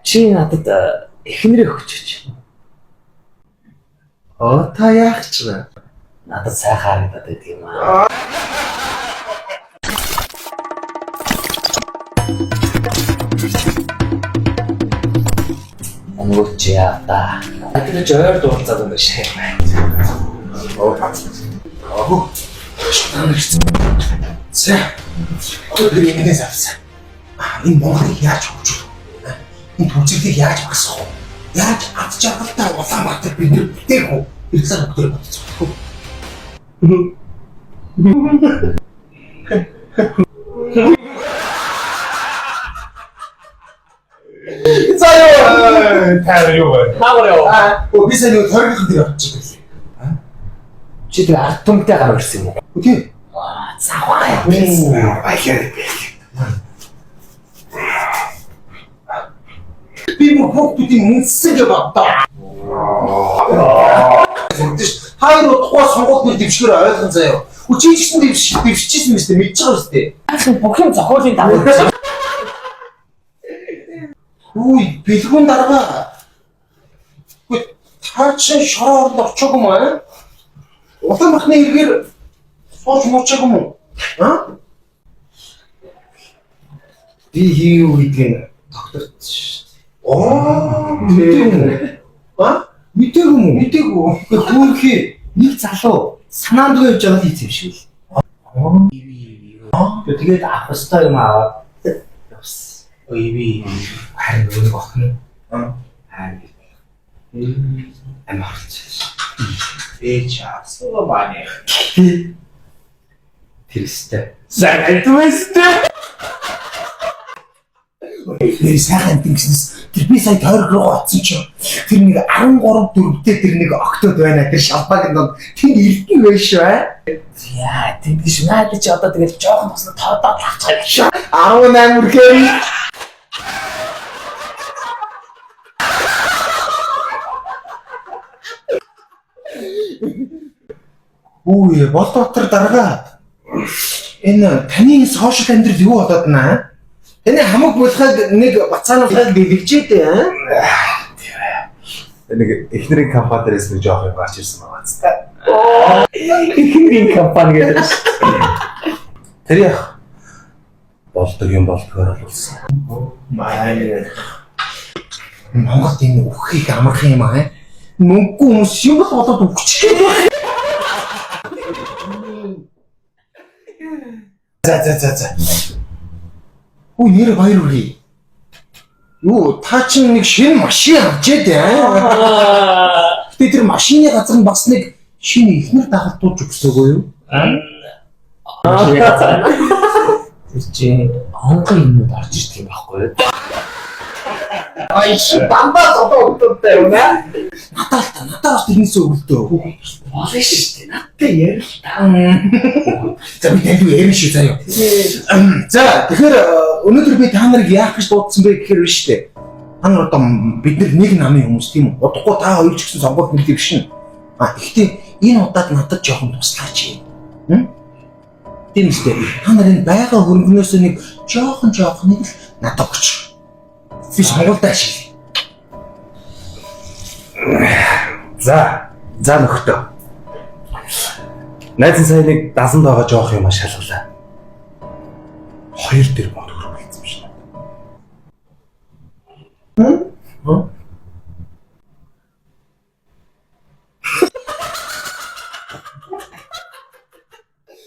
Чи надад эхнэрээ өгчөөч. Та яах ч вэ? Надад сайхан харагдаад байдаг юм аа. Өнгөч яа та. Атгаж ойр дуулцаад байна шээ. За. Тэр ингэнээс авсан. Энэ Монголыг яаж хөгжүүлэх вэ? Энэ төвчгийг яаж багасгах вэ? Яаж ад жаргалтай Улаанбаатар бид нэр бүтээх вэ? Ирсэн хөтөр бодцох. Заяа таар юу вэ? Хаагаараа. Бисаа нэг торгих дээр очиж байгаа. Чи тэр ард түмтэй гар ирсэн юм уу? Үгүй. Цааваа. Баяр. Би хүүхдүүдийн үнсэг боддоо. Хайр удахгүй сонгуульд дэвшгээр ойлгон заяа. Чи ч гэсэн дэвшчихсэн юм шүү дээ. Мэдж байгаа шүү дээ. Ахын бүх юм зохиолын дагуу. Үгүй, бэлгүүн дарга. Үгүй, та чинь шороо оронд очоогүй юм аа? Улаанбаатны иргээр сууж муучаагүй юм уу? Би хийв гэдгийг докторт шүү дээ. Мэдээгүй юм уу? Мэдээгүй. Хөөхий нэг залуу санаандгүй явж байгаа л хийсэн юм шиг л. Тэгээд авах ёстой юм аваад явсан. Би харин нэг охин. Харин амарч. Чаас бааны. Тэрстэй. Сайнтвэстэй. Тэр сайхан тэнгиснээс тэр би сая тойрог руу оцсон ч тэр нэг 13 4-тэй тэр нэг октод байна. Тэр шалбаг нэг тэнд ирдэн байж шүү. Яа, тэгдэж надад чи одоо тэгэл жоохон тосно тоодоод лавцгаа. 18 үрхээр. Үгүй, Болдбаатар дарга. Энэ таны сошиал амьдрал юу болоод байна? Таны хамаг булхайг нэг бацаануудад бэлгэжээд аа? Нэг эхнэрийн компани дээрээс нэг жоох юм гарч ирсэн байгаа. Эхнэрийн компани гэдэг. Тэр яах? Болдог юм болдгоор болсон. Манай Монголд энэ үххийг амарх юм аа? Мөнгөгүй хүмүүс юм болоод үхчих гээд байна. За. Үу нэр баяр хүргэе. Юу та чинь нэг шинэ машин авчээд аа. Гэтэ тэр машины газар нь бас нэг шинэ ихнэр дагалдуулж өгсөөгөө юу? Тэр чинь онгон юмуд орж ирдэг юм байхгүй юу? Бамбаа зодоогдтой юм аа. Надаас тэрнээсээ өгөлдөө. Болно шүү дээ. Надтай ярил та. За би танд ярина шүү заяа. За тэгэхээр өнөөдөр би та нарыг яах гэж дуудсан бэ гэхээр биш үү? Та нар одоо бид нэг намын хүмүүс тийм үү? Удахгүй та хоёр ч гэсэн сонгуульд нэг дэвшин. Гэхдээ энэ удаад надад жоохон туслаач юм. Тийм үстэй. Та нарын байгаа хөрөнгнөөс нэг жоохон нэг л надад өгч. Би сонгуультай ашиг. За нөхдөө. Найз сая нэг дасанд байгаа жоох юм шалгалаа. 2 тэрбум төгрөг хийсэн юм шиг.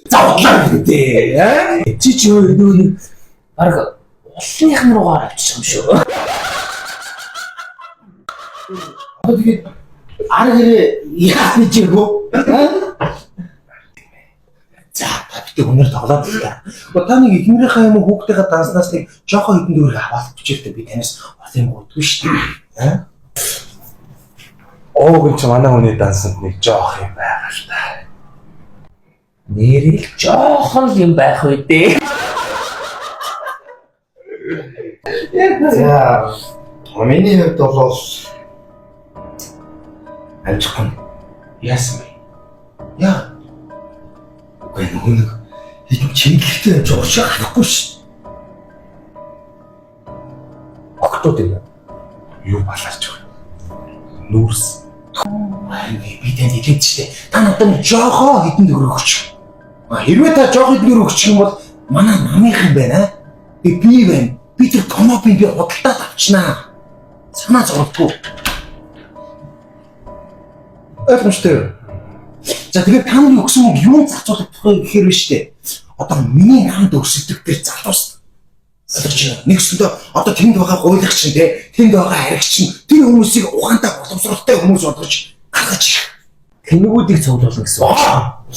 Завлаа гэдэг. Чи ч юу Бараг улсынхан руугаар авчих юм шүү. одоо тэгээд арга хэрэг яах гэж байгөө? За битээ өнөр тоглоод л та. Та нэг эхнэрийнхээ юм хүүхдийнхээ данснаас нэг жоохон хэдэн дөрөв аваад бичээртэй би танаас бас юм гутгүй шүү дээ. Оогийн ч манай хүний дансанд нэг жоох юм байгаа л та. Нэрэл жоохон юм байх үү дээ. За миний хувьд бол амжихгүй яасан бэ? Яа. Үгүй нэг хэдэн чингэлтэй жууршаа харахгүй ш. Октод юм. Юу баларч байгаа. Нүүрс. Би танд хэлээд ч тээ. Та надад жоохоо хэдэн төгрөг өгч. Хэрвээ та жоох хэдэн төгрөг өгчих юм бол манай намынхан байна. Би байна. Би тэр томоопын би худалдаад авчнаа. Санаа зовдгүй. Ойлгомжтой. За тэгээд та нарын өгсөн мөнгө юу зарцуулах вэ гэхээр биш үү? Одоо миний намд өсөлтөг дээр залуус. Нэгсэндээ одоо тэнд байгаа гуйлагч чинь тэнд байгаа харигч чинь тэр хүмүүсийг ухаантай боловсролтой хүмүүс болгож гаргаж ирэх. Тэнэгүүдийг цуглуулна гэсэн үг.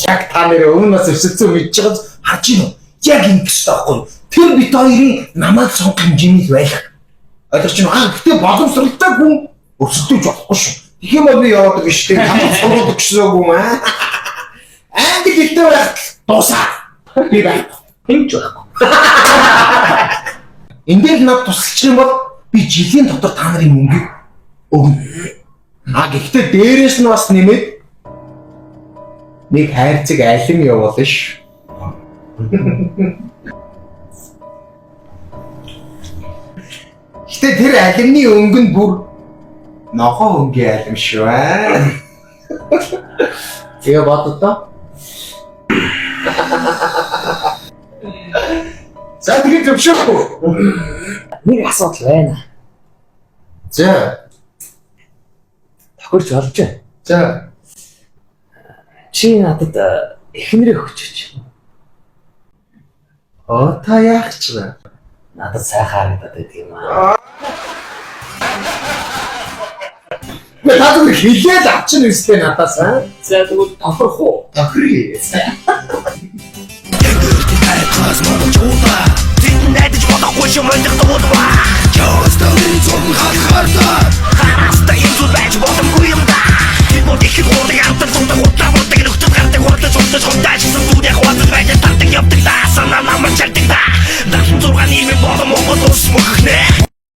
Яг та нэр өмнө нас өсөлтөө мэдж байгааз харж байна уу? Яг ингэж таахгүй. Тэр бит хоёрын намайг сонгох хэмжээний байх. Ойлгож байна уу? Гэтэ боловсролтой хүн өсөлтөж болохгүй шүү. Тэгэх юм бол би яваад гэж тийм хамт сургууль өгсөөгүй юм аа. Англи хэлтэй байх дуусаа. Би байх. Хинч байхгүй. Эндээ л над тусалчих юм бол би жилийн дотор та нарын мөнгийг өгнө. Гэхдээ дээрээс нь бас нэмээд нэг хайрцаг алим явуулна ш. Гэтэ тэр алимны өнгө нь бүр нохоо өнгийн алим шүү аа. Тэгээ боддоо. За тэгээд зөвшөөрөхгүй. Нэг асуудал байна. За. Тохирч олж байна. За. Чи надад эхнэрээ өгчөөч. Та яах ч вэ? Надад сайхан харагдаад байдаг юм аа. Та зүгээр хэлээд авчихна үстэй надаас аа. За тэгвэл тохирох уу? Тохиръя. Найдаж болохгүй юм өндөх дуудва. Чостолын зүүн хатхартаа. Хараста юм зүйл байж боломгүй юм да. Би мод их гоодаг амтан зундаг удаа нөхдөд гардаг хурдаж хурдаж